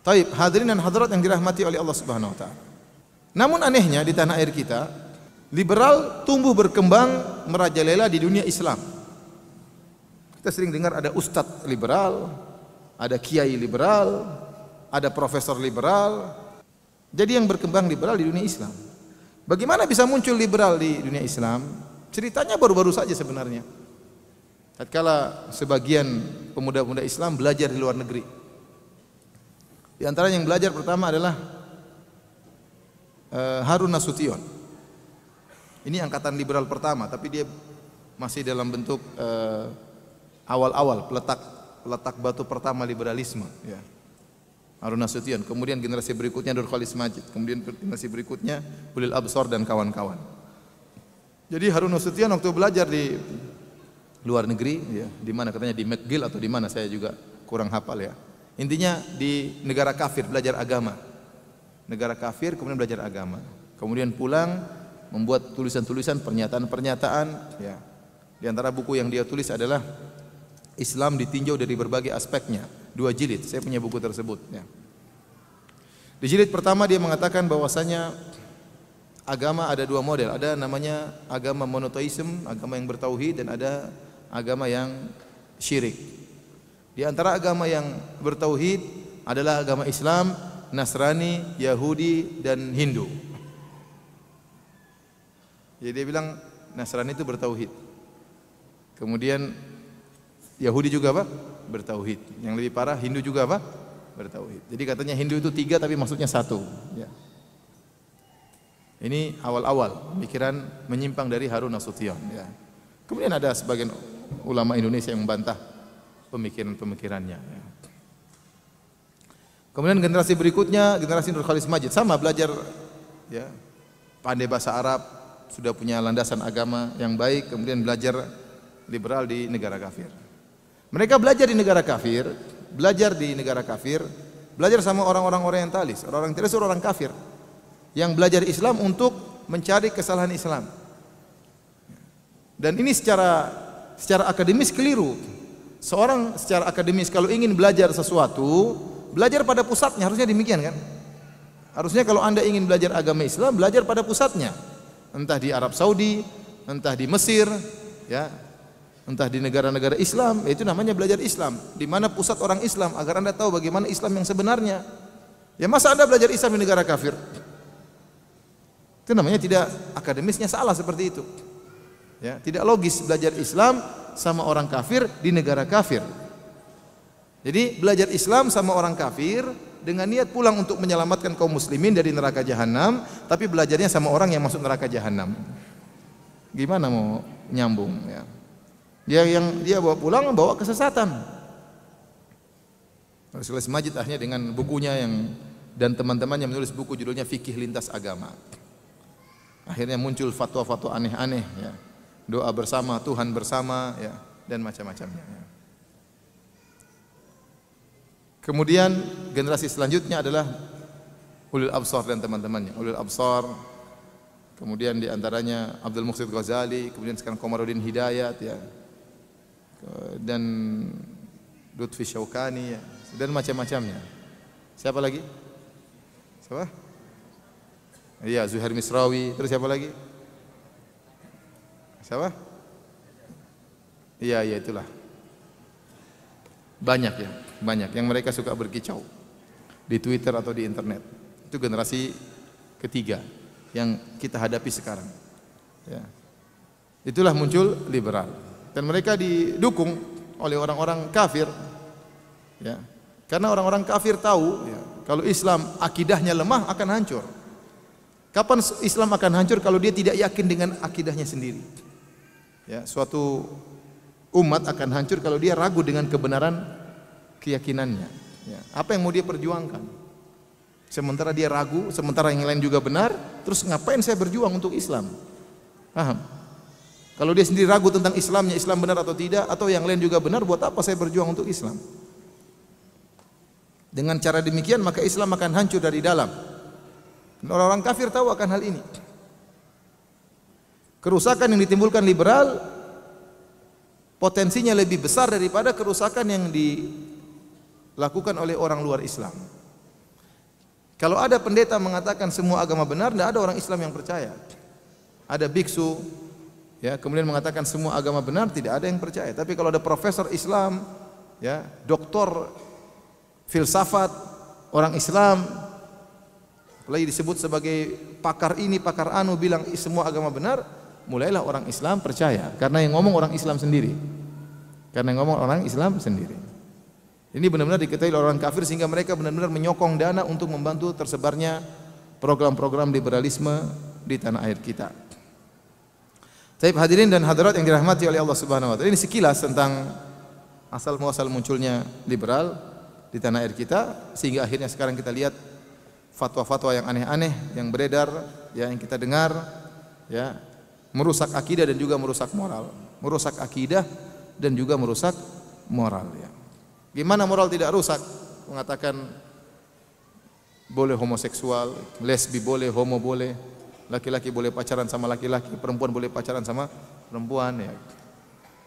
Taib, hadirin dan hadirat yang dirahmati oleh Allah Subhanahu wa taala. Namun anehnya di tanah air kita, liberal tumbuh berkembang merajalela di dunia Islam. Kita sering dengar ada ustadz liberal, ada kiai liberal, ada profesor liberal. Jadi yang berkembang liberal di dunia Islam. Bagaimana bisa muncul liberal di dunia Islam? Ceritanya baru-baru saja sebenarnya. Tatkala sebagian pemuda-pemuda Islam belajar di luar negeri. Di antara yang belajar pertama adalah Harun Nasution. Ini angkatan liberal pertama, tapi dia masih dalam bentuk awal-awal peletak batu pertama liberalisme. Ya. Harun Nasution. Kemudian generasi berikutnya Nur Khalis Majid. Kemudian generasi berikutnya Ulil Absar dan kawan-kawan. Jadi Harun Nasution waktu belajar di luar negeri, ya, di mana katanya di McGill atau di mana saya juga kurang hafal ya. Intinya di negara kafir belajar agama. Negara kafir kemudian belajar agama. Kemudian pulang membuat tulisan-tulisan, pernyataan-pernyataan ya. Di antara buku yang dia tulis adalah Islam ditinjau dari berbagai aspeknya. 2 jilid. Saya punya buku tersebut ya. Di jilid pertama dia mengatakan bahwasanya agama ada 2 model. Ada namanya agama monoteisme, agama yang bertauhid, dan ada agama yang syirik. Di antara agama yang bertauhid adalah agama Islam, Nasrani, Yahudi, dan Hindu. Jadi dia bilang Nasrani itu bertauhid. Kemudian Yahudi juga apa? Bertauhid. Yang lebih parah Hindu juga apa? Bertauhid. Jadi katanya Hindu itu 3 tapi maksudnya 1. Ya. Ini awal-awal pemikiran menyimpang dari Harun Nasution. Ya. Kemudian ada sebagian ulama Indonesia yang membantah pemikiran-pemikirannya. Ya. Kemudian generasi berikutnya, generasi Nur Khalis Majid, sama belajar, ya, pandai bahasa Arab, sudah punya landasan agama yang baik, kemudian belajar liberal di negara kafir. Mereka belajar di negara kafir, belajar sama orang-orang orientalis, orang-orang orientalis orang kafir yang belajar Islam untuk mencari kesalahan Islam. Dan ini secara akademis keliru. Seorang secara akademis kalau ingin belajar sesuatu, belajar pada pusatnya, harusnya demikian kan? Harusnya kalau Anda ingin belajar agama Islam, belajar pada pusatnya. Entah di Arab Saudi, entah di Mesir, ya, entah di negara-negara Islam, itu namanya belajar Islam. Di mana pusat orang Islam, agar Anda tahu bagaimana Islam yang sebenarnya. Ya masa Anda belajar Islam di negara kafir? Itu namanya tidak akademisnya salah seperti itu. Ya, tidak logis belajar Islam sama orang kafir di negara kafir. Jadi belajar Islam sama orang kafir dengan niat pulang untuk menyelamatkan kaum muslimin dari neraka jahanam, tapi belajarnya sama orang yang masuk neraka jahanam. Gimana mau nyambung ya? Dia bawa pulang bawa kesesatan. Rasulullah Majid akhirnya dengan bukunya dan teman-temannya menulis buku judulnya Fikih Lintas Agama. Akhirnya muncul fatwa-fatwa aneh-aneh ya. Doa bersama, Tuhan bersama ya, dan macam-macamnya ya. Kemudian generasi selanjutnya adalah Ulil Absar dan teman-temannya. Ulil Absar, kemudian diantaranya Abdul Muqsid Ghazali, kemudian sekarang Komarudin Hidayat ya, dan Lutfi Syaukani ya, dan macam-macamnya. Siapa lagi? Siapa? Iya, Zuhair Misrawi. Terus siapa lagi? Siapa? Iya, itulah. Banyak ya, banyak yang mereka suka berkicau di Twitter atau di internet. Itu generasi ketiga yang kita hadapi sekarang. Ya. Itulah muncul liberal dan mereka didukung oleh orang-orang kafir. Ya. Karena orang-orang kafir tahu ya, kalau Islam akidahnya lemah akan hancur. Kapan Islam akan hancur kalau dia tidak yakin dengan akidahnya sendiri? Ya, suatu umat akan hancur kalau dia ragu dengan kebenaran keyakinannya. Ya, apa yang mau dia perjuangkan? Sementara dia ragu, sementara yang lain juga benar, terus ngapain saya berjuang untuk Islam? Paham? Kalau dia sendiri ragu tentang Islamnya, Islam benar atau tidak, atau yang lain juga benar, buat apa saya berjuang untuk Islam? Dengan cara demikian maka Islam akan hancur dari dalam. Orang-orang kafir tahu akan hal ini. Kerusakan yang ditimbulkan liberal potensinya lebih besar daripada kerusakan yang dilakukan oleh orang luar Islam. Kalau ada pendeta mengatakan semua agama benar, tidak ada orang Islam yang percaya. Ada biksu, ya, kemudian mengatakan semua agama benar, tidak ada yang percaya. Tapi kalau ada profesor Islam, ya, doktor filsafat, orang Islam, apalagi disebut sebagai pakar ini, pakar anu, bilang semua agama benar, mulailah orang Islam percaya. Karena yang ngomong orang Islam sendiri. Karena yang ngomong orang Islam sendiri. Ini benar-benar diketahui oleh orang kafir sehingga mereka benar-benar menyokong dana untuk membantu tersebarnya program-program liberalisme di tanah air kita. Baik hadirin dan hadirat yang dirahmati oleh Allah Subhanahu wa taala. Ini sekilas tentang asal muasal munculnya liberal di tanah air kita sehingga akhirnya sekarang kita lihat fatwa-fatwa yang aneh-aneh yang beredar, ya, yang kita dengar, ya, merusak akidah dan juga merusak moral. Merusak akidah dan juga merusak moral, ya. Gimana moral tidak rusak? Mengatakan boleh homoseksual, lesbi boleh, homo boleh, laki-laki boleh pacaran sama laki-laki, perempuan boleh pacaran sama perempuan, ya.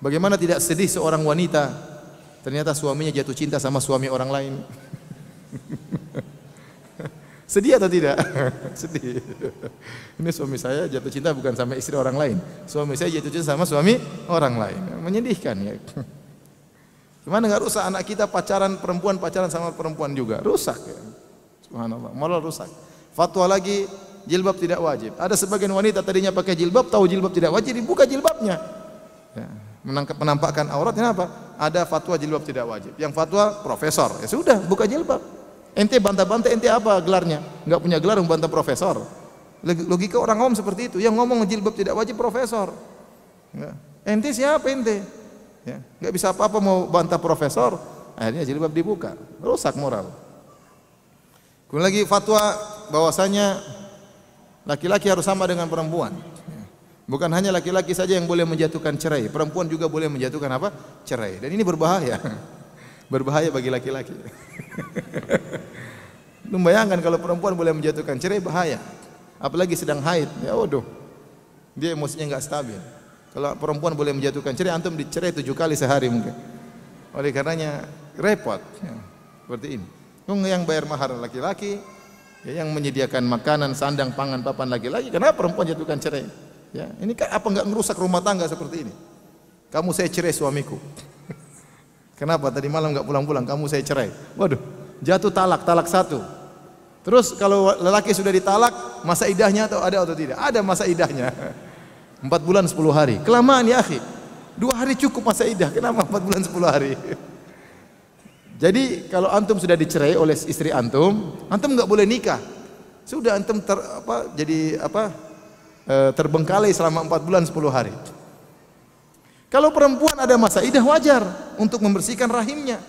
Bagaimana tidak sedih seorang wanita ternyata suaminya jatuh cinta sama suami orang lain? Sedih atau tidak? Sedih. Ini suami saya jatuh cinta bukan sama istri orang lain. Suami saya jatuh cinta sama suami orang lain. Menyedihkan, ya. Gimana nggak rusak anak kita pacaran perempuan, pacaran sama perempuan juga? Rusak, ya. Subhanallah, moral rusak. Fatwa lagi jilbab tidak wajib. Ada sebagian wanita tadinya pakai jilbab, tahu jilbab tidak wajib, dibuka jilbabnya. Ya, menampakkan auratnya apa? Ada fatwa jilbab tidak wajib. Yang fatwa profesor, ya sudah, buka jilbab. Ente bantah-bantah, ente apa gelarnya? Enggak punya gelar membantah profesor. Logika orang awam seperti itu. Yang ngomong jilbab tidak wajib profesor. Enggak. Ente siapa ente? Ya, enggak bisa apa-apa mau bantah profesor. Akhirnya jilbab dibuka. Rusak moral. Kemudian lagi fatwa bahwasanya laki-laki harus sama dengan perempuan. Bukan hanya laki-laki saja yang boleh menjatuhkan cerai, perempuan juga boleh menjatuhkan apa? Cerai. Dan ini berbahaya. Berbahaya bagi laki-laki. Membayangkan kalau perempuan boleh menjatuhkan cerai, bahaya. Apalagi sedang haid, ya waduh. Dia emosinya enggak stabil. Kalau perempuan boleh menjatuhkan cerai, antum dicerai 7 kali sehari mungkin. Oleh karenanya repot, ya, seperti ini. Yang bayar mahar laki-laki, ya, yang menyediakan makanan, sandang, pangan, papan laki-laki. Kenapa perempuan jatuhkan cerai? Ya, ini apa enggak merusak rumah tangga seperti ini? Kamu saya cerai suamiku. Kenapa tadi malam enggak pulang-pulang? Kamu saya cerai. Waduh, jatuh talak 1. Terus kalau lelaki sudah ditalak, masa idahnya ada atau tidak? Ada masa idahnya. 4 bulan 10 hari. Kelamaan ya akhi. 2 hari cukup masa idah. Kenapa 4 bulan 10 hari? Jadi kalau antum sudah dicerai oleh istri antum enggak boleh nikah. Sudah antum terbengkalai selama 4 bulan 10 hari. Kalau perempuan ada masa idah wajar untuk membersihkan rahimnya.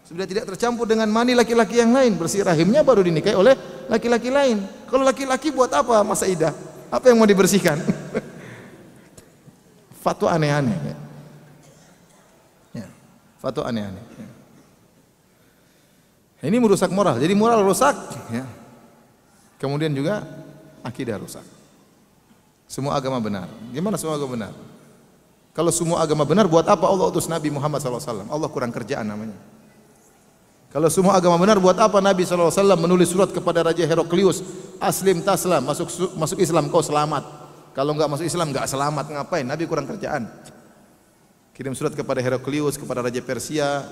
Sudah tidak tercampur dengan mani laki-laki yang lain, bersih rahimnya baru dinikahi oleh laki-laki lain. Kalau laki-laki buat apa masa idah? Apa yang mau dibersihkan? Fatwa aneh-aneh, ya. Ya, fatwa aneh-aneh, ya. Ini merusak moral. Jadi moral rusak, ya. Kemudian juga akidah rusak. Semua agama benar. Gimana semua agama benar? Kalau semua agama benar, buat apa Allah utus Nabi Muhammad SAW? Allah kurang kerjaan namanya. Kalau semua agama benar, buat apa Nabi SAW menulis surat kepada Raja Heraklius, aslim taslam, masuk Islam kau selamat. Kalau enggak masuk Islam enggak selamat, ngapain? Nabi kurang kerjaan. Kirim surat kepada Heraklius, kepada Raja Persia,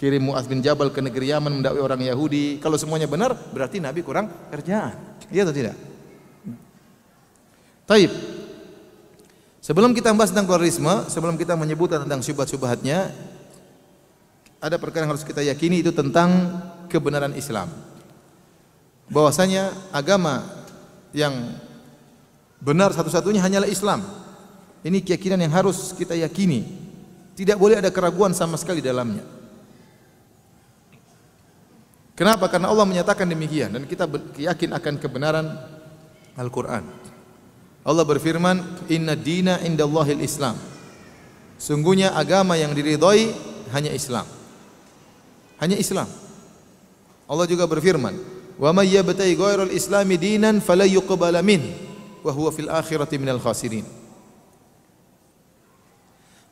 kirim Mu'adz bin Jabal ke negeri Yaman mendakwai orang Yahudi. Kalau semuanya benar, berarti Nabi kurang kerjaan. Iya atau tidak? Taib. Sebelum kita membahas tentang pluralisme, sebelum kita menyebutkan tentang syubhat-syubhatnya, ada perkara yang harus kita yakini, itu tentang kebenaran Islam. Bahwasanya agama yang benar satu-satunya hanyalah Islam. Ini keyakinan yang harus kita yakini. Tidak boleh ada keraguan sama sekali dalamnya. Kenapa? Karena Allah menyatakan demikian dan kita yakin akan kebenaran Al-Quran. Allah berfirman, Inna dina indallahil Islam. Sungguhnya agama yang diridhai hanya Islam. Hanya Islam. Allah juga berfirman, Wa may yabtaghi ghairal islami dinan fala yuqbala min wa huwa fil akhirati minal khasirin.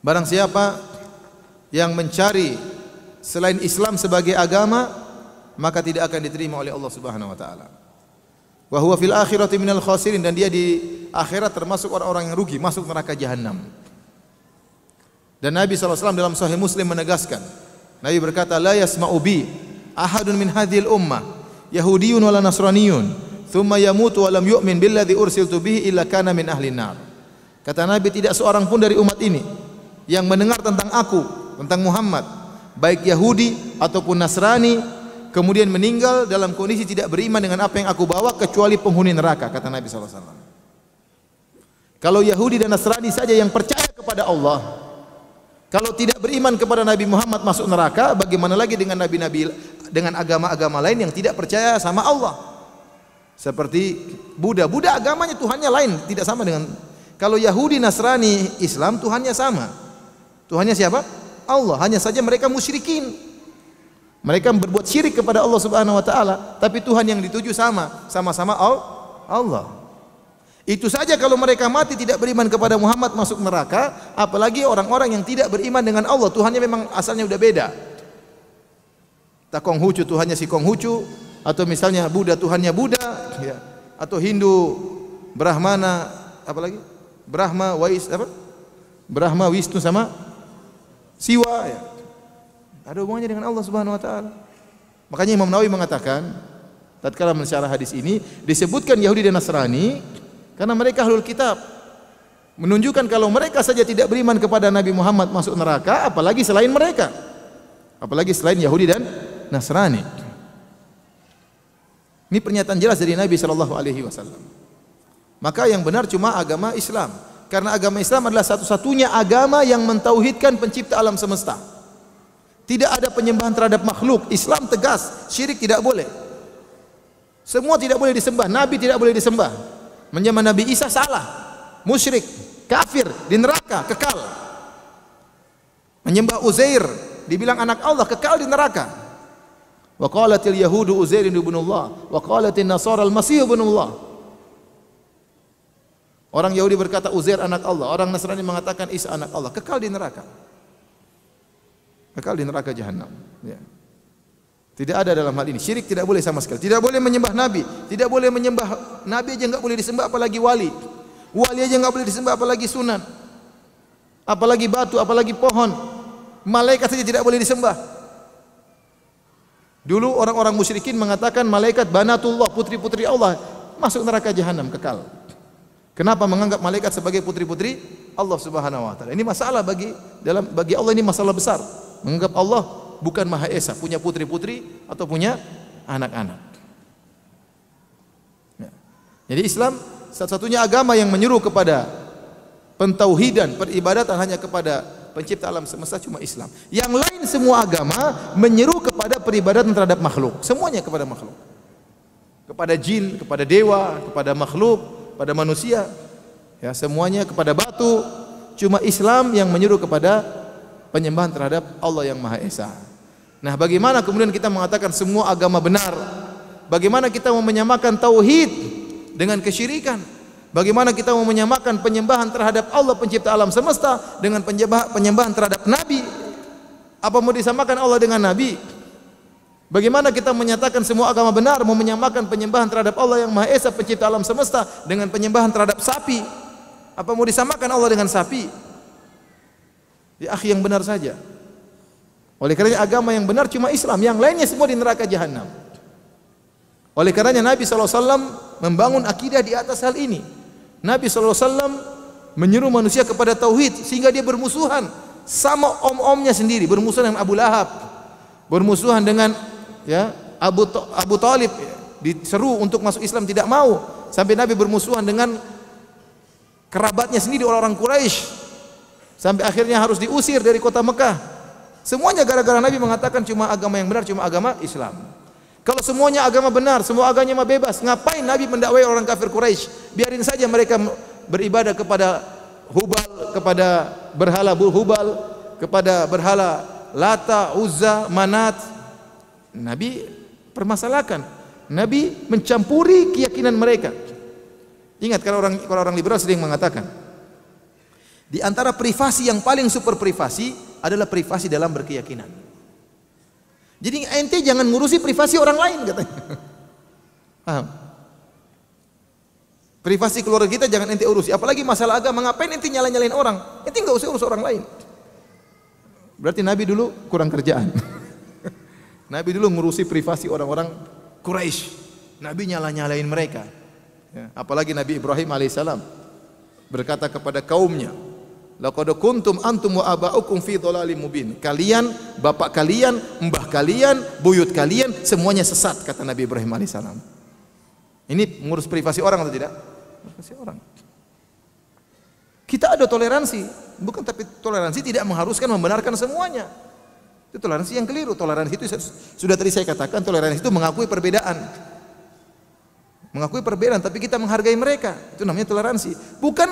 Barang siapa yang mencari selain Islam sebagai agama, maka tidak akan diterima oleh Allah Subhanahu wa taala. Wa huwa fil akhirati minal khasirin, dan dia di akhirat termasuk orang-orang yang rugi, masuk neraka jahanam. Dan Nabi SAW dalam Sahih Muslim menegaskan, Nabi berkata, la yasma'u bi ahadun min hadhil ummah yahudiyyun wala nasraniyun thumma yamutu wa lam yu'min billadzi ursiltu bihi illa kana min ahli nar. Kata Nabi, tidak seorang pun dari umat ini yang mendengar tentang aku, tentang Muhammad, baik Yahudi ataupun Nasrani, kemudian meninggal dalam kondisi tidak beriman dengan apa yang aku bawa, kecuali penghuni neraka, kata Nabi SAW. Kalau Yahudi dan Nasrani saja yang percaya kepada Allah, kalau tidak beriman kepada Nabi Muhammad masuk neraka, bagaimana lagi dengan nabi-nabi, dengan agama-agama lain yang tidak percaya sama Allah? Seperti Buddha agamanya Tuhannya lain, tidak sama dengan. Kalau Yahudi, Nasrani, Islam Tuhannya sama. Tuhannya siapa? Allah. Hanya saja mereka musyrikin. Mereka berbuat syirik kepada Allah Subhanahu wa taala, tapi Tuhan yang dituju sama-sama Allah. Itu saja kalau mereka mati tidak beriman kepada Muhammad masuk neraka, apalagi orang-orang yang tidak beriman dengan Allah. Tuhannya memang asalnya udah beda. Konghucu Tuhannya si Konghucu, atau misalnya Buddha Tuhannya Buddha, ya. Atau Hindu Brahmana, apa lagi? Brahma, Wisnu sama Siwa, ya. Ada hubungannya dengan Allah Subhanahu wa taala. Makanya Imam Nawawi mengatakan, tatkala mensyarah hadis ini, disebutkan Yahudi dan Nasrani karena mereka ahlul kitab, menunjukkan kalau mereka saja tidak beriman kepada Nabi Muhammad masuk neraka, apalagi selain mereka, apalagi selain Yahudi dan Nasrani. Ini pernyataan jelas dari Nabi SAW. Maka yang benar cuma agama Islam, karena agama Islam adalah satu-satunya agama yang mentauhidkan pencipta alam semesta. Tidak ada penyembahan terhadap makhluk. Islam tegas, syirik tidak boleh. Semua tidak boleh disembah, Nabi tidak boleh disembah. Menyembah Nabi Isa salah, musyrik, kafir, di neraka, kekal. Menyembah Uzair, dibilang anak Allah, kekal di neraka. Wa qalatil yahudu Uzair ibnullah, wa qalatin nasara al-masih ibnullah. Orang Yahudi berkata Uzair anak Allah, orang Nasrani mengatakan Isa anak Allah, kekal di neraka. Kekal di neraka jahanam, ya. Tidak ada dalam hal ini. Syirik tidak boleh sama sekali. Tidak boleh menyembah Nabi. Tidak boleh menyembah Nabi aja enggak boleh disembah, apalagi wali. Wali aja enggak boleh disembah, apalagi sunan. Apalagi batu, apalagi pohon. Malaikat saja tidak boleh disembah. Dulu orang-orang musyrikin mengatakan malaikat banatullah, putri-putri Allah, masuk neraka jahanam kekal. Kenapa menganggap malaikat sebagai putri-putri Allah Subhanahu wa taala? Ini masalah bagi Allah, ini masalah besar. Menganggap Allah bukan Maha Esa, punya putri-putri atau punya anak-anak. Ya. Jadi Islam satu-satunya agama yang menyeru kepada pentauhidan, peribadatan hanya kepada pencipta alam semesta, cuma Islam. Yang lain semua agama menyeru kepada peribadatan terhadap makhluk, semuanya kepada makhluk. Kepada jin, kepada dewa, kepada makhluk, pada manusia. Ya, semuanya kepada batu. Cuma Islam yang menyeru kepada penyembahan terhadap Allah yang Maha Esa. Nah, bagaimana kemudian kita mengatakan semua agama benar? Bagaimana kita mau menyamakan tauhid dengan kesyirikan? Bagaimana kita mau menyamakan penyembahan terhadap Allah pencipta alam semesta dengan penyembahan terhadap Nabi? Apa mau disamakan Allah dengan Nabi? Bagaimana kita menyatakan semua agama benar, mau menyamakan penyembahan terhadap Allah yang Maha Esa pencipta alam semesta dengan penyembahan terhadap sapi? Apa mau disamakan Allah dengan sapi? Ya akhi, yang benar saja. Oleh karenanya agama yang benar cuma Islam, yang lainnya semua di neraka jahanam. Oleh karenanya Nabi SAW membangun akidah di atas hal ini. Nabi SAW menyeru manusia kepada tauhid sehingga dia bermusuhan sama om-omnya sendiri, bermusuhan dengan Abu Lahab, bermusuhan dengan Abu Talib, diseru untuk masuk Islam tidak mau, sampai Nabi bermusuhan dengan kerabatnya sendiri, orang-orang Quraisy, sampai akhirnya harus diusir dari kota Mekah. Semuanya gara-gara Nabi mengatakan cuma agama yang benar cuma agama Islam. Kalau semuanya agama benar, semua agama bebas, ngapain Nabi mendakwai orang kafir Quraisy? Biarin saja mereka beribadah kepada Hubal, kepada berhala Hubal, kepada berhala Lata, Uzza, Manat. Nabi permasalahkan. Nabi mencampuri keyakinan mereka. Ingat kalau orang liberal sering mengatakan, di antara privasi yang paling super privasi adalah privasi dalam berkeyakinan. Jadi ente jangan ngurusi privasi orang lain katanya. Paham? Privasi keluarga kita jangan ente urusi. Apalagi masalah agama, ngapain ente nyalain orang? Ente nggak usah urus orang lain. Berarti Nabi dulu kurang kerjaan. Nabi dulu ngurusi privasi orang-orang Quraisy. Nabi nyalain mereka. Ya, apalagi Nabi Ibrahim alaihissalam berkata kepada kaumnya, laqad kuntum antum wa aba'ukum fi dhalalim mubin. Kalian, bapak kalian, mbah kalian, buyut kalian semuanya sesat, kata Nabi Ibrahim alaihissalam. Ini mengurus privasi orang atau tidak? Privasi orang. Kita ada toleransi, bukan, tapi toleransi tidak mengharuskan membenarkan semuanya. Itu toleransi yang keliru. Toleransi itu sudah tadi saya katakan, toleransi itu mengakui perbedaan. Mengakui perbedaan tapi kita menghargai mereka. Itu namanya toleransi. Bukan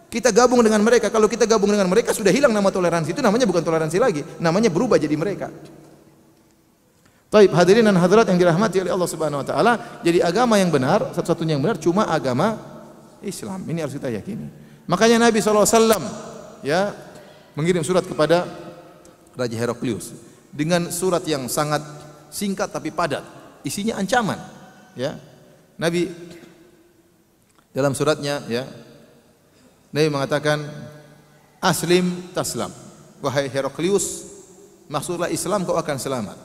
kita gabung dengan mereka. Kalau kita gabung dengan mereka sudah hilang nama toleransi. Itu namanya bukan toleransi lagi, namanya berubah jadi mereka. Taib, hadirin dan hadirat yang dirahmati oleh Allah Subhanahu wa taala. Jadi agama yang benar, satu-satunya yang benar cuma agama Islam. Ini harus kita yakini. Makanya Nabi SAW ya mengirim surat kepada Raja Heraklius dengan surat yang sangat singkat tapi padat. Isinya ancaman, ya. Nabi dalam suratnya ya, Nabi mengatakan aslim taslam. Wahai Heraklius, maksudlah Islam kau akan selamat.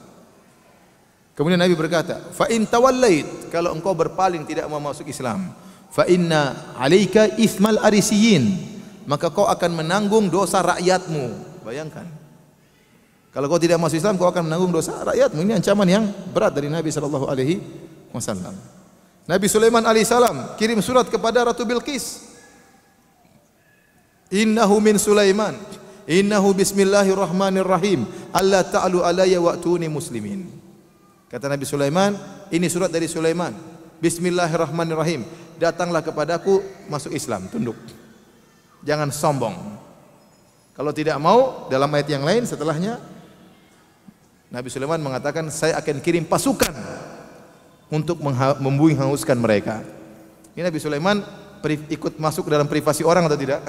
Kemudian Nabi berkata, fa in tawallait, kalau engkau berpaling tidak mau masuk Islam, fa inna 'alaika itsmal arisiyin, maka kau akan menanggung dosa rakyatmu. Bayangkan. Kalau kau tidak masuk Islam, kau akan menanggung dosa rakyatmu. Ini ancaman yang berat dari Nabi sallallahu alaihi wasallam. Nabi Sulaiman alaihissalam kirim surat kepada Ratu Bilqis. Innahu min Sulaiman, innahu bismillahirrahmanirrahim, alla ta'lu alayya wa'tuni muslimin. Kata Nabi Sulaiman, ini surat dari Sulaiman. Bismillahirrahmanirrahim. Datanglah kepadaku, masuk Islam, tunduk. Jangan sombong. Kalau tidak mau, dalam ayat yang lain setelahnya Nabi Sulaiman mengatakan, saya akan kirim pasukan untuk membuing hanguskan mereka. Ini Nabi Sulaiman ikut masuk dalam privasi orang atau tidak?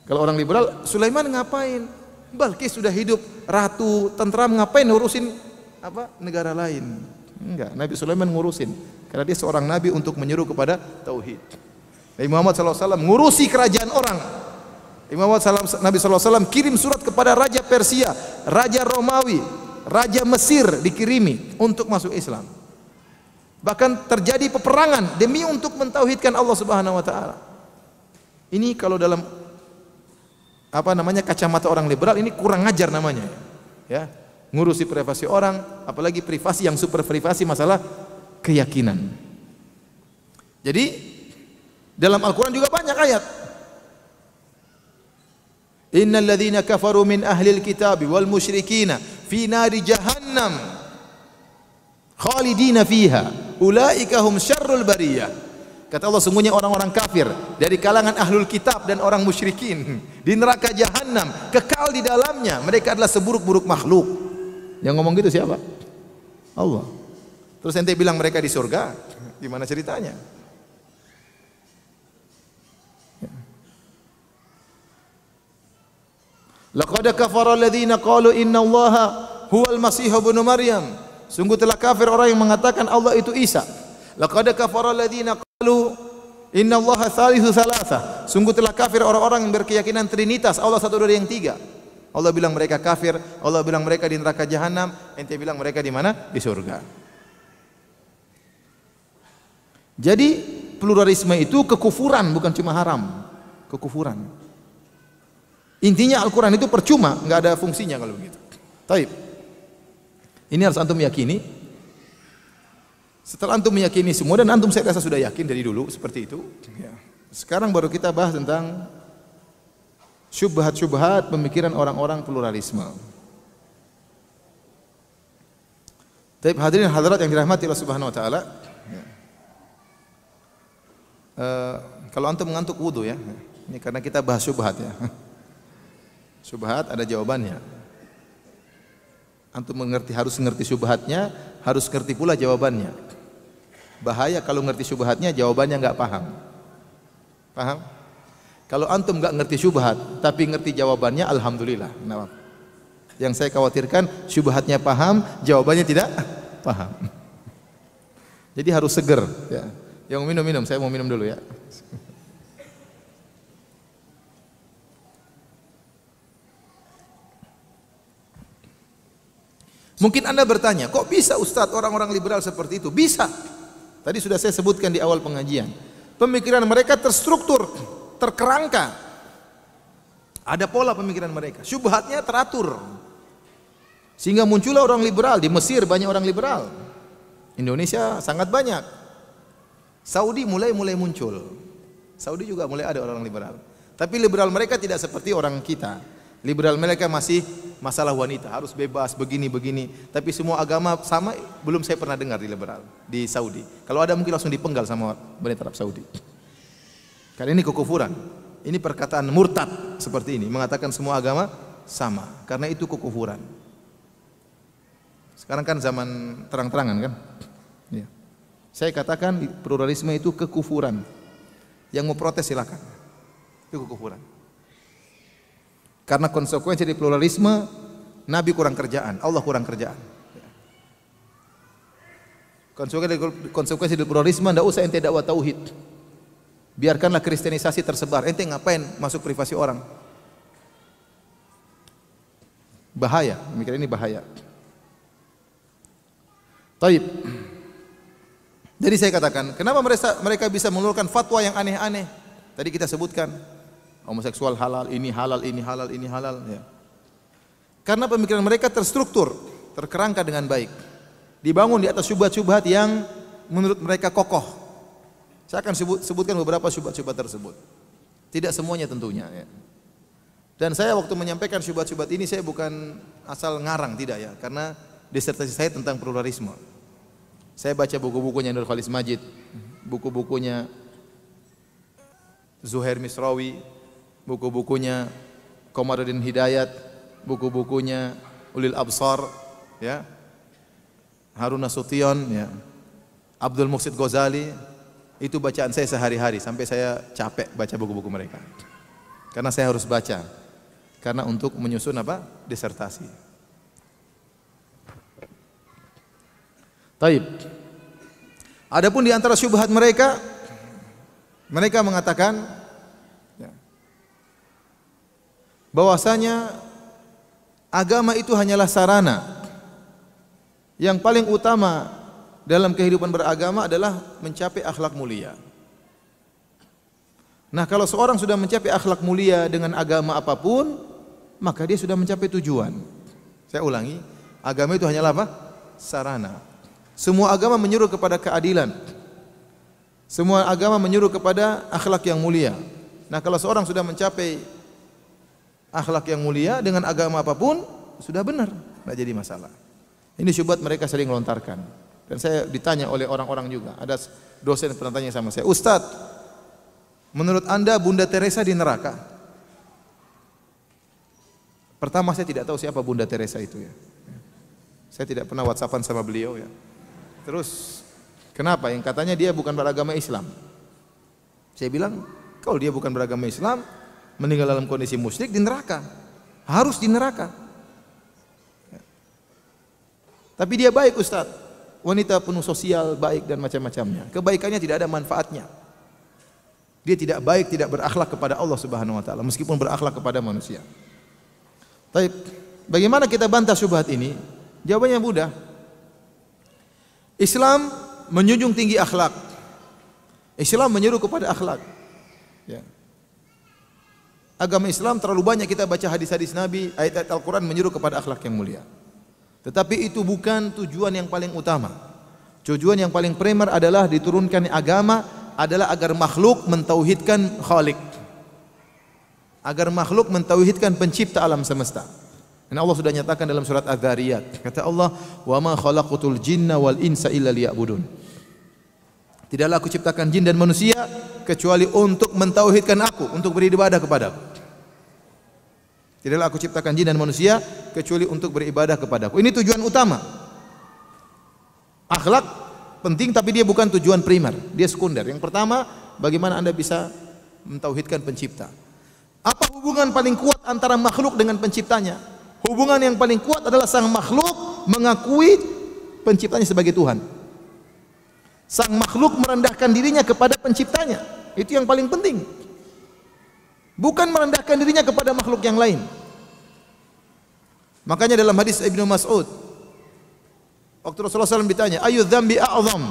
Kalau orang liberal, Sulaiman ngapain? Balkis sudah hidup ratu, tentram, ngapain ngurusin negara lain? Enggak, Nabi Sulaiman ngurusin karena dia seorang nabi untuk menyeru kepada tauhid. Nabi Muhammad SAW ngurusi kerajaan orang. Nabi SAW kirim surat kepada Raja Persia, Raja Romawi, Raja Mesir dikirimi untuk masuk Islam. Bahkan terjadi peperangan demi untuk mentauhidkan Allah Subhanahu wa taala. Ini kalau dalam kacamata orang liberal ini kurang ajar namanya. Ya, ngurusi privasi orang, apalagi privasi yang super privasi, masalah keyakinan. Jadi dalam Al-Qur'an juga banyak ayat. Innal ladzina kafaru min ahlil kitabi wal musyrikina fi nari jahannam khalidina fiha ulaika hum syarrul bariyah. Kata Allah, sungguhnya orang-orang kafir dari kalangan ahlul kitab dan orang musyrikin di neraka jahanam kekal di dalamnya, mereka adalah seburuk-buruk makhluk. Yang ngomong gitu siapa? Allah. Terus ente bilang mereka di surga, gimana ceritanya? Laqad kafara alladziina qalu innallaha huwal masih ibnu Maryam. Sungguh telah kafir orang yang mengatakan Allah itu Isa. Laqad kafara alladziina qalu innallaha tsalitsu tsalatsa. Sungguh telah kafir orang-orang yang berkeyakinan trinitas, Allah satu dari yang tiga. Allah bilang mereka kafir, Allah bilang mereka di neraka jahanam, ente bilang mereka di mana? Di surga. Jadi pluralisme itu kekufuran, bukan cuma haram. Kekufuran. Intinya Al-Quran itu percuma, nggak ada fungsinya kalau begitu. Taib. Ini harus antum yakini. Setelah antum meyakini semua, dan antum saya rasa sudah yakin dari dulu seperti itu. Ya. Sekarang baru kita bahas tentang syubhat-syubhat pemikiran orang-orang pluralisme. Taib, hadirin hadirat yang dirahmati Allah Subhanahu Wa Taala. Ya. Kalau antum mengantuk wudu ya. Ini karena kita bahas syubhat ya. Syubhat ada jawabannya. Antum harus mengerti syubhatnya, harus ngerti pula jawabannya. Bahaya kalau ngerti syubhatnya, jawabannya nggak paham. Paham? Kalau antum nggak ngerti syubhat, tapi ngerti jawabannya, alhamdulillah. Yang saya khawatirkan syubhatnya paham, jawabannya tidak paham. Jadi harus seger. Ya. Yang minum, saya mau minum dulu ya. Mungkin Anda bertanya, kok bisa Ustadz orang-orang liberal seperti itu? Bisa. Tadi sudah saya sebutkan di awal pengajian. Pemikiran mereka terstruktur, terkerangka. Ada pola pemikiran mereka. Syubhatnya teratur. Sehingga muncullah orang liberal. Di Mesir banyak orang liberal. Indonesia sangat banyak. Saudi mulai muncul. Saudi juga mulai ada orang liberal. Tapi liberal mereka tidak seperti orang kita. Liberal mereka masih masalah wanita, harus bebas begini. Tapi semua agama sama, belum saya pernah dengar di liberal di Saudi. Kalau ada mungkin langsung dipenggal sama pemerintah Arab Saudi. Karena ini kekufuran. Ini perkataan murtad seperti ini, mengatakan semua agama sama. Karena itu kekufuran. Sekarang kan zaman terang-terangan kan? Ya. Saya katakan pluralisme itu kekufuran. Yang mau protes silakan. Itu kekufuran. Karena konsekuensi dari pluralisme, Nabi kurang kerjaan, Allah kurang kerjaan. Konsekuensi dari pluralisme, tidak usah ente dakwah tauhid. Biarkanlah kristenisasi tersebar. Ente ngapain masuk privasi orang? Bahaya, mikir ini bahaya. Taib. Jadi saya katakan, kenapa mereka bisa mengeluarkan fatwa yang aneh-aneh? Tadi kita sebutkan. Homoseksual halal, ini halal, ini halal, ini halal. Ya. Karena pemikiran mereka terstruktur, terkerangka dengan baik. Dibangun di atas syubhat-syubhat yang menurut mereka kokoh. Saya akan sebutkan beberapa syubhat-syubhat tersebut. Tidak semuanya tentunya. Ya. Dan saya waktu menyampaikan syubhat-syubhat ini, saya bukan asal ngarang, tidak ya. Karena disertasi saya tentang pluralisme. Saya baca buku-bukunya Nur Khalis Majid, buku-bukunya Zuhair Misrawi, buku-bukunya Komarudin Hidayat, buku-bukunya Ulil Absar, ya, Harun Nasution, ya, Abdul Muhsin Ghazali. Itu bacaan saya sehari-hari sampai saya capek baca buku-buku mereka. Karena saya harus baca. Karena untuk menyusun apa? Disertasi. Taib. Adapun di antara syubhat mereka mengatakan bahwasanya agama itu hanyalah sarana. Yang paling utama dalam kehidupan beragama adalah mencapai akhlak mulia. Nah, kalau seorang sudah mencapai akhlak mulia dengan agama apapun, maka dia sudah mencapai tujuan. Saya ulangi, agama itu hanyalah apa? Sarana. Semua agama menyuruh kepada keadilan. Semua agama menyuruh kepada akhlak yang mulia. Nah, kalau seorang sudah mencapai akhlak yang mulia dengan agama apapun, sudah benar, tidak jadi masalah. Ini syubhat mereka sering lontarkan. Dan saya ditanya oleh orang-orang juga. Ada dosen pernah tanya sama saya, Ustadz, menurut Anda Bunda Teresa di neraka? Pertama saya tidak tahu siapa Bunda Teresa itu ya. Saya tidak pernah WhatsAppan sama beliau ya. Terus kenapa? Yang katanya dia bukan beragama Islam. Saya bilang, kalau dia bukan beragama Islam, meninggal dalam kondisi musyrik di neraka. Harus di neraka. Tapi dia baik Ustaz. Wanita penuh sosial, baik dan macam-macamnya. Kebaikannya tidak ada manfaatnya. Dia tidak baik, tidak berakhlak kepada Allah Subhanahu wa taala meskipun berakhlak kepada manusia. Tapi bagaimana kita bantah syubhat ini? Jawabannya mudah. Islam menjunjung tinggi akhlak. Islam menyuruh kepada akhlak. Ya. Agama Islam terlalu banyak kita baca hadis-hadis Nabi, ayat-ayat Al-Quran menyuruh kepada akhlak yang mulia. Tetapi itu bukan tujuan yang paling utama. Tujuan yang paling primer adalah diturunkan agama adalah agar makhluk mentauhidkan Khalik. Agar makhluk mentauhidkan pencipta alam semesta. Dan Allah sudah nyatakan dalam surat Az-Zariyat. Kata Allah, "Wa ma khalaqatul jinna wal insa illa liya'budun." Tidaklah aku ciptakan jin dan manusia kecuali untuk mentauhidkan aku, untuk beribadah kepadaku. Tidaklah aku ciptakan jin dan manusia kecuali untuk beribadah kepadaku. Ini tujuan utama. Akhlak penting tapi dia bukan tujuan primer, dia sekunder. Yang pertama, bagaimana Anda bisa mentauhidkan pencipta. Apa hubungan paling kuat antara makhluk dengan penciptanya? Hubungan yang paling kuat adalah sang makhluk mengakui penciptanya sebagai Tuhan. Sang makhluk merendahkan dirinya kepada penciptanya. Itu yang paling penting. Bukan merendahkan dirinya kepada makhluk yang lain. Makanya dalam hadis Ibnu Mas'ud, waktu Rasulullah SAW ditanya, ayu dzambi a'zam?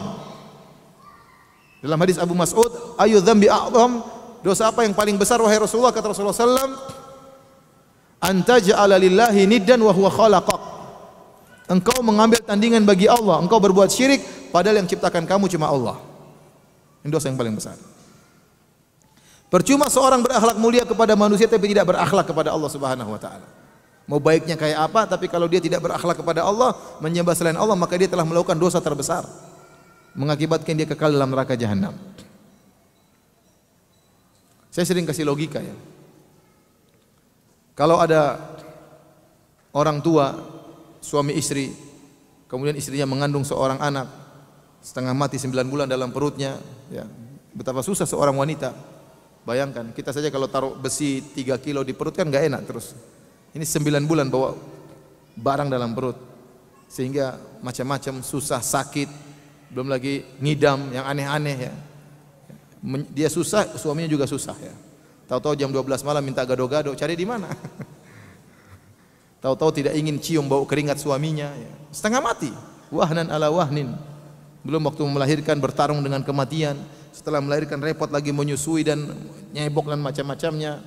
Dalam hadis Abu Mas'ud, ayu dzambi a'zam? Dosa apa yang paling besar wahai Rasulullah? Kata Rasulullah SAW, anta ja'ala lillahi niddan wa huwa khalaqak. Engkau mengambil tandingan bagi Allah, engkau berbuat syirik padahal yang ciptakan kamu cuma Allah. Ini dosa yang paling besar. Percuma seorang berakhlak mulia kepada manusia tapi tidak berakhlak kepada Allah Subhanahu wa taala. Mau baiknya kayak apa, tapi kalau dia tidak berakhlak kepada Allah, menyembah selain Allah, maka dia telah melakukan dosa terbesar, mengakibatkan dia kekal dalam neraka jahanam. Saya sering kasih logika ya. Kalau ada orang tua, suami istri, kemudian istrinya mengandung seorang anak, setengah mati 9 bulan dalam perutnya, ya, betapa susah seorang wanita. Bayangkan, kita saja kalau taruh besi 3 kilo di perut kan gak enak terus. Ini 9 bulan bawa barang dalam perut, sehingga macam-macam susah, sakit, belum lagi ngidam yang aneh-aneh ya. Dia susah, suaminya juga susah ya. Tahu-tahu jam 12 malam minta gado-gado, cari di mana? Tahu-tahu tidak ingin cium bau keringat suaminya ya. Setengah mati, wahnan ala wahnin. Belum waktu melahirkan bertarung dengan kematian, setelah melahirkan repot lagi menyusui dan nyebok dan macam-macamnya.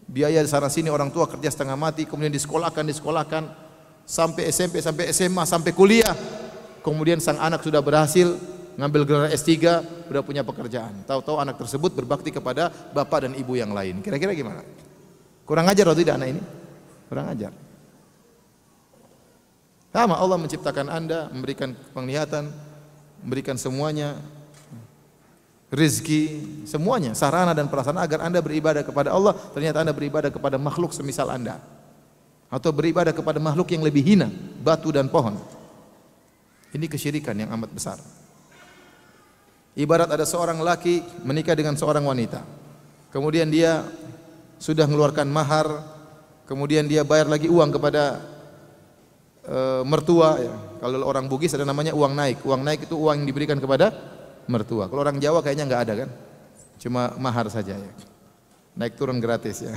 Biaya sana sini orang tua kerja setengah mati, kemudian disekolahkan sampai SMP, sampai SMA, sampai kuliah. Kemudian sang anak sudah berhasil ngambil gelar S3, sudah punya pekerjaan. Tahu-tahu anak tersebut berbakti kepada bapak dan ibu yang lain. Kira-kira gimana? Kurang ajar atau tidak anak ini? Kurang ajar. Sama Allah menciptakan Anda, memberikan penglihatan, memberikan semuanya, rezeki, semuanya, sarana dan prasarana agar Anda beribadah kepada Allah. Ternyata Anda beribadah kepada makhluk semisal Anda, atau beribadah kepada makhluk yang lebih hina, batu dan pohon. Ini kesyirikan yang amat besar. Ibarat ada seorang laki menikah dengan seorang wanita, kemudian dia sudah mengeluarkan mahar, kemudian dia bayar lagi uang kepada mertua ya. Kalau orang Bugis ada namanya uang naik. Uang naik itu uang yang diberikan kepada mertua. Kalau orang Jawa kayaknya nggak ada kan, cuma mahar saja ya. Naik turun gratis ya.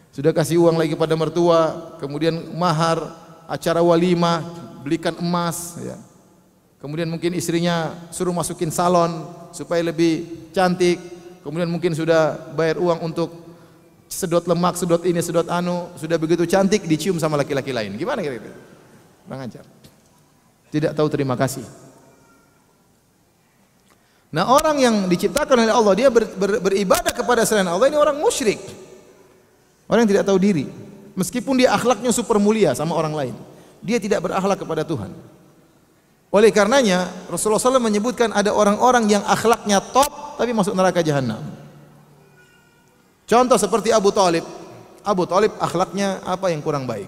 Sudah kasih uang lagi pada mertua, kemudian mahar, acara walimah, belikan emas ya. Kemudian mungkin istrinya suruh masukin salon supaya lebih cantik. Kemudian mungkin sudah bayar uang untuk sedot lemak, sedot ini, sedot anu. Sudah begitu cantik dicium sama laki-laki lain. Gimana kira-kira? Kurang ajar. Tidak tahu terima kasih. Nah, orang yang diciptakan oleh Allah, dia beribadah kepada selain Allah, ini orang musyrik. Orang yang tidak tahu diri. Meskipun dia akhlaknya super mulia sama orang lain, dia tidak berakhlak kepada Tuhan. Oleh karenanya Rasulullah SAW menyebutkan ada orang-orang yang akhlaknya top tapi masuk neraka jahanam. Contoh seperti Abu Talib. Abu Talib akhlaknya apa yang kurang baik?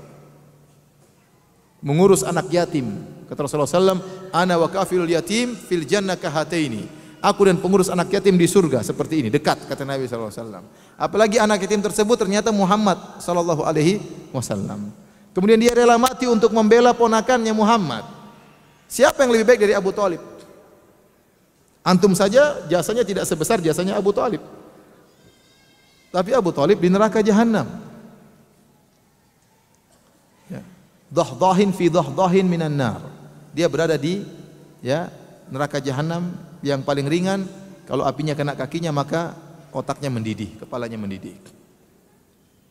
Mengurus anak yatim. Kata Rasulullah SAW, ana wa kafilul yatim fil jannah kahataini. Aku dan pengurus anak yatim di surga seperti ini, dekat, kata Nabi SAW. Apalagi anak yatim tersebut ternyata Muhammad SAW. Kemudian dia rela mati untuk membela ponakannya Muhammad. Siapa yang lebih baik dari Abu Talib? Antum saja jasanya tidak sebesar jasanya Abu Talib. Tapi Abu Talib di neraka jahanam. Ya. Dahdahin fi dahdahin minan nar. Dia berada di neraka jahanam yang paling ringan. Kalau apinya kena kakinya maka otaknya mendidih, kepalanya mendidih.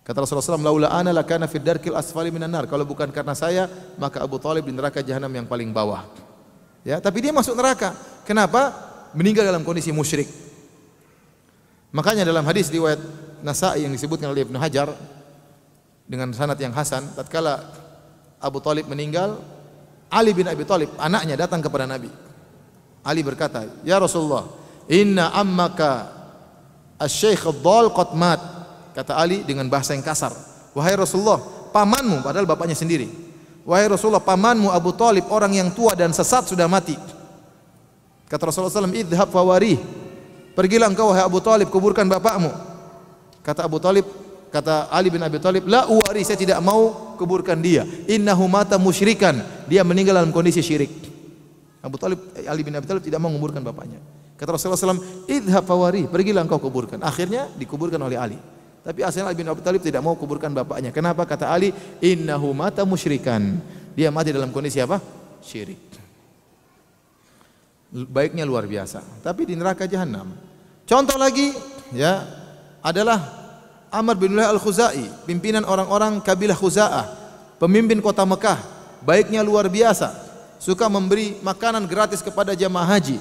Kata Rasulullah SAW, laula ana lakana fid darkil asfali minan nar. Kalau bukan karena saya, maka Abu Talib di neraka jahanam yang paling bawah. Ya, tapi dia masuk neraka. Kenapa? Meninggal dalam kondisi musyrik. Makanya dalam hadis riwayat Nasa'i yang disebutkan oleh Ibnu Hajar dengan sanad yang hasan, tatkala Abu Talib meninggal, Ali bin Abi Talib, anaknya, datang kepada Nabi. Ali berkata, "Ya Rasulullah, inna ammaka asy-syaikh ad-dhal qad mat." Kata Ali dengan bahasa yang kasar, "Wahai Rasulullah, pamanmu," padahal bapaknya sendiri, "Wahai Rasulullah, pamanmu Abu Talib orang yang tua dan sesat sudah mati." Kata Rasulullah SAW, "Idhhab fawarih." Pergilah engkau wahai Abu Talib, kuburkan bapakmu. Kata Abu Talib, kata Ali bin Abi Thalib, la uwari, saya tidak mau kuburkan dia. Innahu mata musyrikan, dia meninggal dalam kondisi syirik. Ali bin Abi Thalib tidak mau menguburkan bapaknya. Kata Rasulullah SAW, idhab fawari, pergilah engkau kuburkan. Akhirnya dikuburkan oleh Ali. Tapi asalnya Ali bin Abi Thalib tidak mau kuburkan bapaknya. Kenapa? Kata Ali, innahu mata musyrikan, dia mati dalam kondisi apa? Syirik. Baiknya luar biasa. Tapi di neraka jahanam. Contoh lagi, ya, adalah Amr bin Luhai al-Khuzai, pimpinan orang-orang kabilah Khuza'ah, pemimpin kota Mekah, baiknya luar biasa, suka memberi makanan gratis kepada jamaah haji,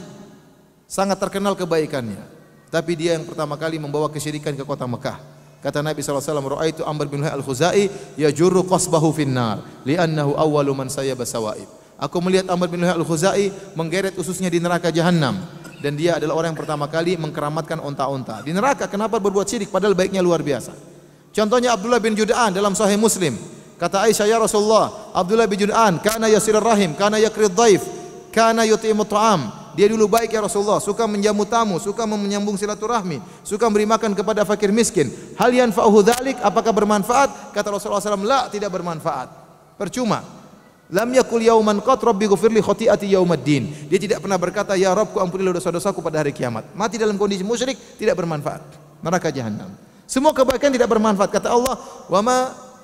sangat terkenal kebaikannya. Tapi dia yang pertama kali membawa kesyirikan ke kota Mekah. Kata Nabi SAW, ra'aitu Amr bin Luhai al-Khuzai yajurru qasbahu finnar li'annahu awwalu man sayyaba sawaib. Aku melihat Amr bin Luhai al-Khuzai menggeret ususnya di neraka jahanam. Dan dia adalah orang yang pertama kali mengkeramatkan onta-onta di neraka. Kenapa berbuat syirik padahal baiknya luar biasa? Contohnya Abdullah bin Jud'an dalam Sahih Muslim. Kata Aisyah, ya Rasulullah, Abdullah bin Jud'an kana yasirur rahim, kana yakrid dhaif, kana yut'imu ta'am. Dia dulu baik ya Rasulullah, suka menjamu tamu, suka menyambung silaturahmi, suka memberi makan kepada fakir miskin. Hal yanfa'uhu dzalik, apakah bermanfaat? Kata Rasulullah SAW, la, tidak bermanfaat. Percuma. Lam yakul yauman qat rabbi ghfirli khati'ati yaumaddin. Dia tidak pernah berkata, ya Rabbku ampunilah dosa-dosaku pada hari kiamat. Mati dalam kondisi musyrik tidak bermanfaat. Neraka jahanam. Semua kebaikan tidak bermanfaat. Kata Allah, wa ma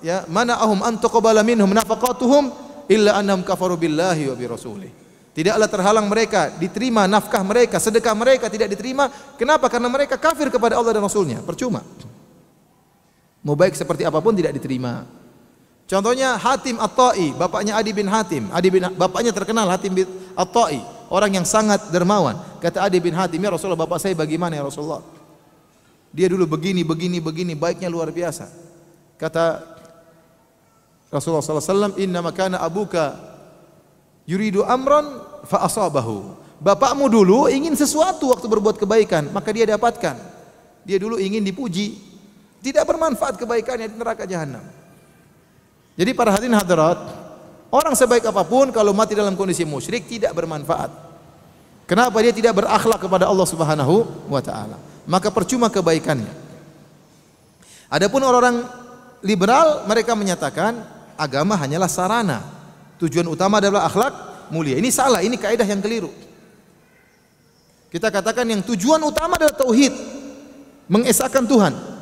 ya mana'ahum an tuqbala minhum nafaqatuhum illa annahum kafaru billahi wa bi rasulih. Tidaklah terhalang mereka diterima nafkah mereka, sedekah mereka tidak diterima. Kenapa? Karena mereka kafir kepada Allah dan Rasulnya. Percuma. Mau baik seperti apapun tidak diterima. Contohnya Hatim At-Tai, bapaknya Adi bin Hatim. Bapaknya terkenal Hatim bin At-Tai, orang yang sangat dermawan. Kata Adi bin Hatim, ya Rasulullah, bapak saya bagaimana ya Rasulullah? Dia dulu begini, baiknya luar biasa. Kata Rasulullah SAW, inna makana abuka yuridu amran fa asabahu. Bapakmu dulu ingin sesuatu waktu berbuat kebaikan, maka dia dapatkan. Dia dulu ingin dipuji, tidak bermanfaat kebaikannya di neraka jahanam. Jadi para hadirin hadirat, orang sebaik apapun kalau mati dalam kondisi musyrik tidak bermanfaat. Kenapa? Dia tidak berakhlak kepada Allah Subhanahu wa taala. Maka percuma kebaikannya. Adapun orang-orang liberal, mereka menyatakan agama hanyalah sarana. Tujuan utama adalah akhlak mulia. Ini salah, ini kaidah yang keliru. Kita katakan yang tujuan utama adalah tauhid, mengesahkan Tuhan.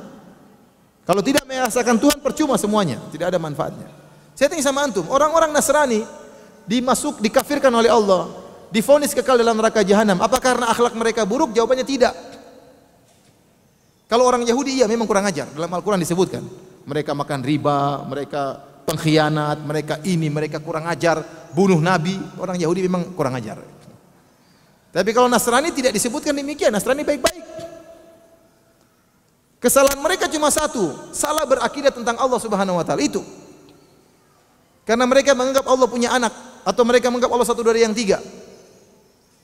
Kalau tidak mengesahkan Tuhan, percuma semuanya, tidak ada manfaatnya. Saya tanya sama antum, orang-orang Nasrani dikafirkan oleh Allah, divonis kekal dalam neraka jahanam. Apa karena akhlak mereka buruk? Jawabannya tidak. Kalau orang Yahudi, iya memang kurang ajar. Dalam Al-Quran disebutkan, mereka makan riba, mereka pengkhianat, mereka kurang ajar, bunuh Nabi. Orang Yahudi memang kurang ajar. Tapi kalau Nasrani tidak disebutkan demikian. Nasrani baik-baik. Kesalahan mereka cuma satu, salah berakidah tentang Allah Subhanahu wa taala itu. Karena mereka menganggap Allah punya anak atau mereka menganggap Allah satu dari yang tiga.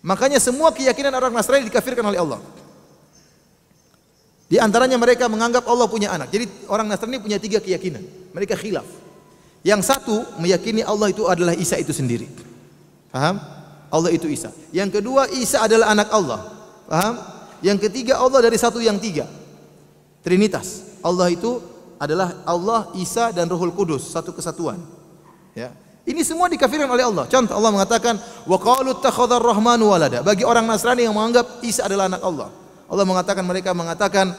Makanya semua keyakinan orang Nasrani dikafirkan oleh Allah. Di antaranya mereka menganggap Allah punya anak. Jadi orang Nasrani punya tiga keyakinan. Mereka khilaf. Yang satu meyakini Allah itu adalah Isa itu sendiri. Paham? Allah itu Isa. Yang kedua, Isa adalah anak Allah. Paham? Yang ketiga, Allah dari satu yang tiga. Trinitas. Allah itu adalah Allah, Isa dan Ruhul Kudus, satu kesatuan. Ya. Ini semua dikafirkan oleh Allah. Contoh, Allah mengatakan, wa qalu ittakhadhar rahmanu walada. Bagi orang Nasrani yang menganggap Isa adalah anak Allah, Allah mengatakan, mereka mengatakan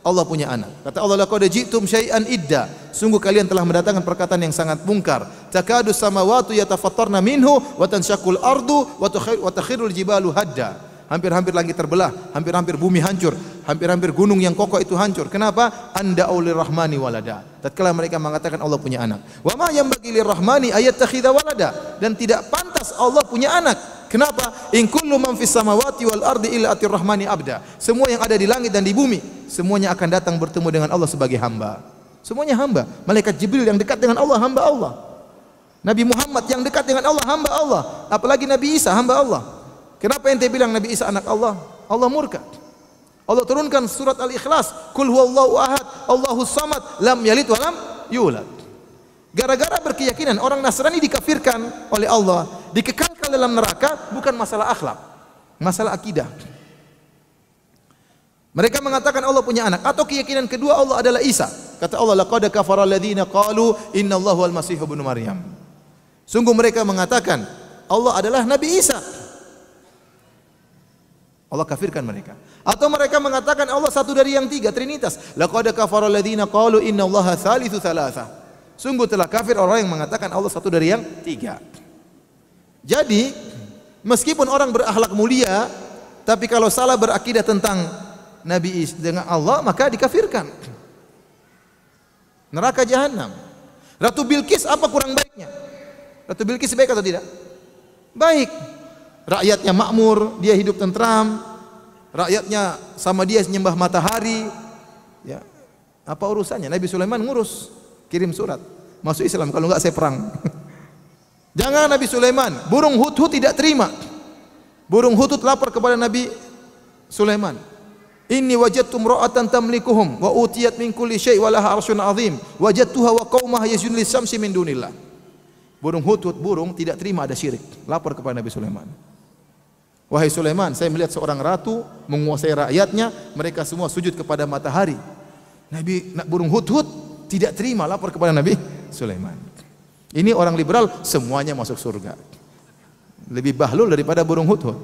Allah punya anak. Kata Allah, laqad ji'tum syai'an idda. Sungguh kalian telah mendatangkan perkataan yang sangat mungkar. Takadus samawati yatafattarna minhu wa tanshaqqul ardu wa takhirul jibalu hadda. Hampir-hampir langit terbelah, hampir-hampir bumi hancur, hampir-hampir gunung yang kokoh itu hancur. Kenapa? Anda aulir rahmani walada. Tatkala mereka mengatakan Allah punya anak. Wa ma yanbaghi lirrahmani ayattakhidha walada. Dan tidak pantas Allah punya anak. Kenapa? In kullu man fis samawati wal ardi illa atir rahmani abda. Semua yang ada di langit dan di bumi, semuanya akan datang bertemu dengan Allah sebagai hamba. Semuanya hamba. Malaikat Jibril yang dekat dengan Allah, hamba Allah. Nabi Muhammad yang dekat dengan Allah, hamba Allah. Apalagi Nabi Isa, hamba Allah. Kenapa ente bilang Nabi Isa anak Allah? Allah murka. Allah turunkan surat Al-Ikhlas, Qul huwallahu ahad, Allahus samad, lam yalid wa lam yulad. Gara-gara berkeyakinan orang Nasrani dikafirkan oleh Allah, dikekalkan dalam neraka, bukan masalah akhlak, masalah akidah. Mereka mengatakan Allah punya anak, atau keyakinan kedua Allah adalah Isa. Kata Allah, laqad kafara alladziina qalu innallaha wal masih ibnu Maryam. Sungguh mereka mengatakan Allah adalah Nabi Isa. Allah kafirkan mereka. Atau mereka mengatakan Allah satu dari yang tiga, Trinitas. Laqad kafara alladziina qalu innallaha tsalitsu tsalatsa. Sungguh telah kafir orang yang mengatakan Allah satu dari yang tiga. Jadi, meskipun orang berakhlak mulia, tapi kalau salah berakidah tentang Nabi Isa dengan Allah, maka dikafirkan. Neraka jahanam. Ratu Bilqis apa kurang baiknya? Ratu Bilqis baik atau tidak? Baik. Rakyatnya makmur, dia hidup tentram. Rakyatnya sama dia menyembah matahari. Ya. Apa urusannya? Nabi Sulaiman ngurus, kirim surat, masuk Islam, kalau enggak saya perang. Jangan Nabi Sulaiman, burung hudhud tidak terima. Burung hudhud lapor kepada Nabi Sulaiman. Inni wajadtu imra'atan tamlikuhum wa utiyat min kulli syai' wa laha 'arsyun 'azim. Wajadtuha wa qaumaha yasjudun lis-syamsi min dunillah. Burung hudhud, burung tidak terima ada syirik. Lapor kepada Nabi Sulaiman. Wahai Sulaiman, saya melihat seorang ratu menguasai rakyatnya, mereka semua sujud kepada matahari. Burung hudhud tidak terima, lapor kepada Nabi Sulaiman. Ini orang liberal semuanya masuk surga. Lebih bahlul daripada burung hudhud.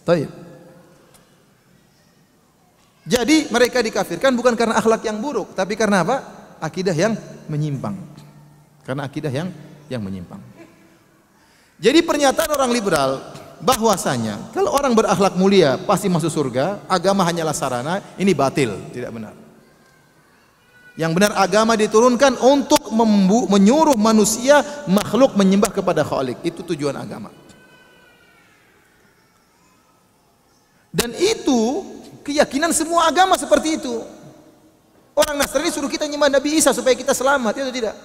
Baik. Jadi mereka dikafirkan bukan karena akhlak yang buruk, tapi karena apa? Akidah yang menyimpang. Karena akidah yang menyimpang. Jadi pernyataan orang liberal bahwasanya kalau orang berakhlak mulia pasti masuk surga, agama hanyalah sarana, ini batil, tidak benar. Yang benar agama diturunkan untuk menyuruh manusia makhluk menyembah kepada Khalik. Itu tujuan agama. Dan itu keyakinan semua agama seperti itu. Orang Nasrani suruh kita menyembah Nabi Isa supaya kita selamat, itu tidak.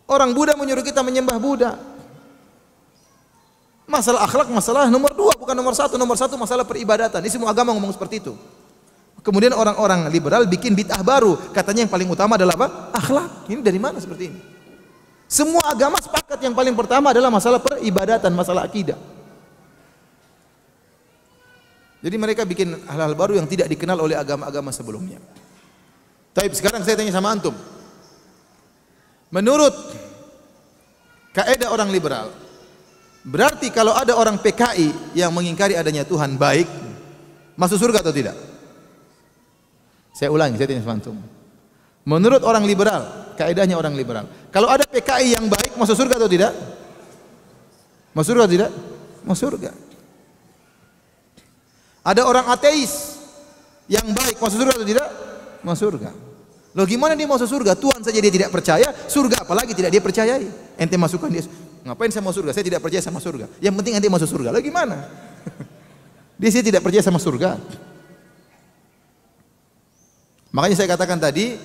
Orang Buddha menyuruh kita menyembah Buddha. Masalah akhlak masalah nomor 2, bukan nomor 1. Nomor 1 masalah peribadatan. Ini semua agama ngomong seperti itu. Kemudian orang-orang liberal bikin bid'ah baru. Katanya yang paling utama adalah apa? Akhlak. Ini dari mana seperti ini? Semua agama sepakat yang paling pertama adalah masalah peribadatan, masalah akidah. Jadi mereka bikin hal-hal baru yang tidak dikenal oleh agama-agama sebelumnya. Tapi sekarang saya tanya sama antum. Menurut kaidah orang liberal, berarti kalau ada orang PKI yang mengingkari adanya Tuhan baik, masuk surga atau tidak? Saya ulangi, saya tanya sama antum. Menurut orang liberal, kaidahnya orang liberal, kalau ada PKI yang baik, masuk surga atau tidak? Masuk surga atau tidak? Masuk surga. Ada orang ateis yang baik, masuk surga atau tidak? Masuk surga. Loh gimana dia masuk surga? Tuhan saja dia tidak percaya, surga apalagi tidak dia percayai. Ente masukkan dia, ngapain saya masuk surga? Saya tidak percaya sama surga. Yang penting ente masuk surga. Loh gimana? Dia sih tidak percaya sama surga. Makanya saya katakan tadi,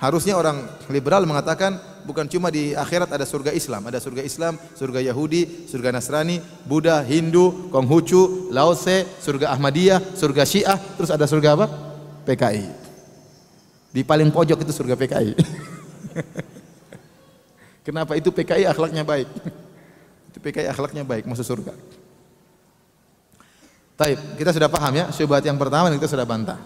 harusnya orang liberal mengatakan bukan cuma di akhirat ada surga Islam, ada surga Islam, surga Yahudi, surga Nasrani, Buddha, Hindu, Konghucu, Laose, surga Ahmadiyah, surga Syiah, terus ada surga apa? PKI. Di paling pojok itu surga PKI. Kenapa? Itu PKI akhlaknya baik. Itu PKI akhlaknya baik, masuk surga. Taib, kita sudah paham ya, syubhat yang pertama dan kita sudah bantah.